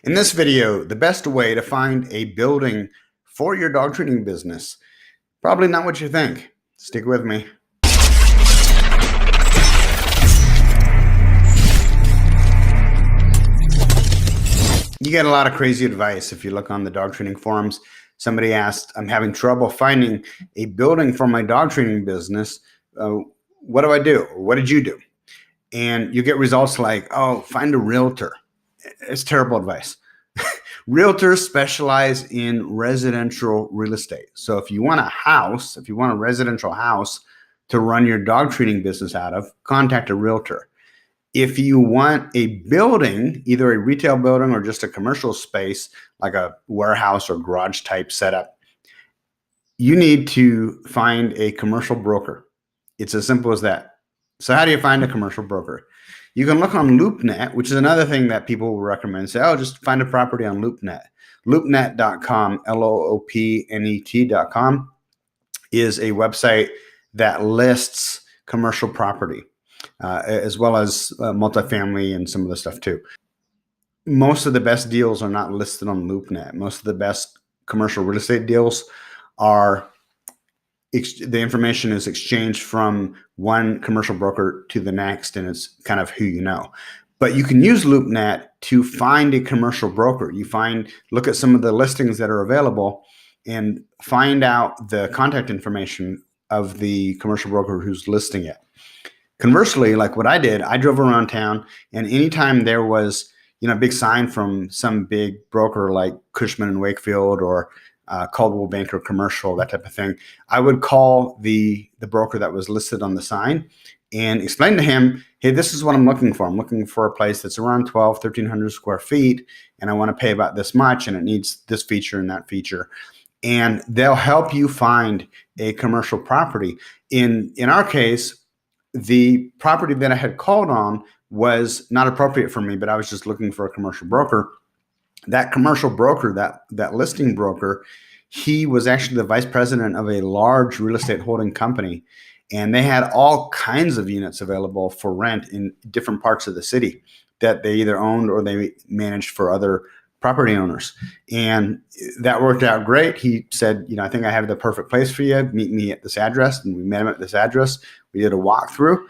In this video, the best way to find a building for your dog training business. Probably not what you think. Stick with me. You get a lot of crazy advice if you look on the dog training forums. Somebody asked, I'm having trouble finding a building for my dog training business. What do I do? Or what did you do? And you get results like, oh, find a realtor. It's terrible advice. Realtors specialize in residential real estate. So if you want a residential house to run your dog training business out of, contact a realtor. If you want a building, either a retail building or just a commercial space, like a warehouse or garage type setup, you need to find a commercial broker. It's as simple as that. So how do you find a commercial broker? You can look on LoopNet, which is another thing that people will recommend. Say, oh, just find a property on LoopNet. LoopNet.com, LOOPNET.com, is a website that lists commercial property, as well as multifamily and some of the stuff too. Most of the best deals are not listed on LoopNet. Most of the best commercial real estate deals are the information is exchanged from one commercial broker to the next, and it's kind of who you know. But you can use LoopNet to find a commercial broker. Look at some of the listings that are available and find out the contact information of the commercial broker who's listing it. Conversely, like what I did, I drove around town, and anytime there was a big sign from some big broker like Cushman and Wakefield or Coldwell Banker Commercial, that type of thing, I would call the broker that was listed on the sign and explain to him, hey, this is what I'm looking for. I'm looking for a place that's around 1,300 square feet, and I want to pay about this much, and it needs this feature and that feature. And they'll help you find a commercial property. In our case, the property that I had called on was not appropriate for me, but I was just looking for a commercial broker. That commercial broker, that listing broker, he was actually the vice president of a large real estate holding company, and they had all kinds of units available for rent in different parts of the city that they either owned or they managed for other property owners. And that worked out great. He said, I think I have the perfect place for you. Meet me at this address. And we met him at this address. We did a walkthrough.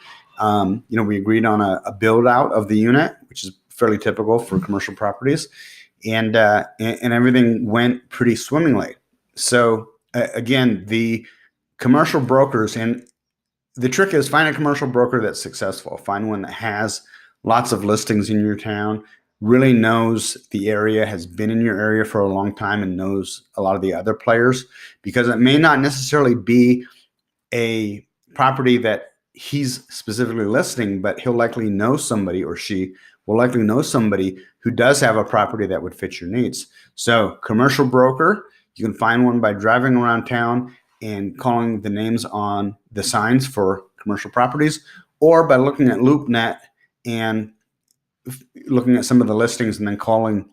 We agreed on a build out of the unit, which is fairly typical for commercial properties. And everything went pretty swimmingly. So again, the commercial brokers, and the trick is find a commercial broker that's successful. Find one that has lots of listings in your town, really knows the area, has been in your area for a long time, and knows a lot of the other players, because it may not necessarily be a property that he's specifically listing, but he'll likely know somebody, or she will likely know somebody who does have a property that would fit your needs. So commercial broker, you can find one by driving around town and calling the names on the signs for commercial properties, or by looking at LoopNet and looking at some of the listings and then calling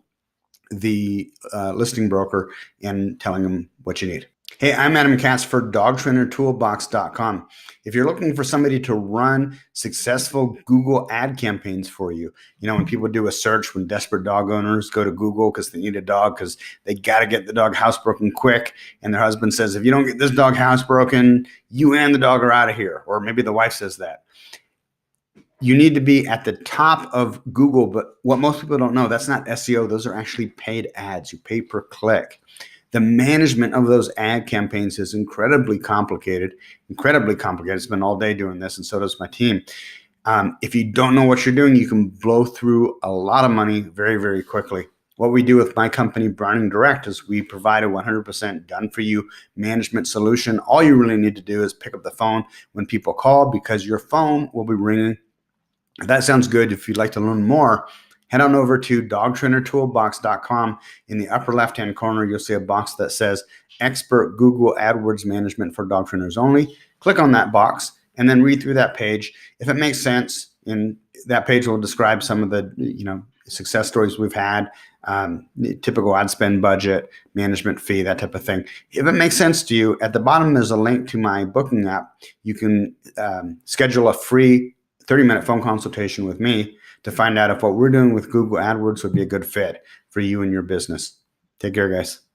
the listing broker and telling them what you need. Hey, I'm Adam Katz for dogtrainertoolbox.com. If you're looking for somebody to run successful Google ad campaigns for you, when people do a search, when desperate dog owners go to Google because they need a dog because they got to get the dog housebroken quick, and their husband says, if you don't get this dog housebroken, you and the dog are out of here. Or maybe the wife says that. You need to be at the top of Google, but what most people don't know, that's not SEO. Those are actually paid ads. You pay per click. The management of those ad campaigns is incredibly complicated. I spend all day doing this, and so does my team. If you don't know what you're doing, you can blow through a lot of money very, very quickly. What we do with my company, Browning Direct, is we provide a 100% done-for-you management solution. All you really need to do is pick up the phone when people call, because your phone will be ringing. If that sounds good, if you'd like to learn more, head on over to dogtrainertoolbox.com. In the upper left-hand corner, you'll see a box that says Expert Google AdWords Management for Dog Trainers Only. Click on that box and then read through that page. If it makes sense, and that page will describe some of the success stories we've had, typical ad spend budget, management fee, that type of thing. If it makes sense to you, at the bottom there's a link to my booking app. You can schedule a free 30-minute phone consultation with me to find out if what we're doing with Google AdWords would be a good fit for you and your business. Take care, guys.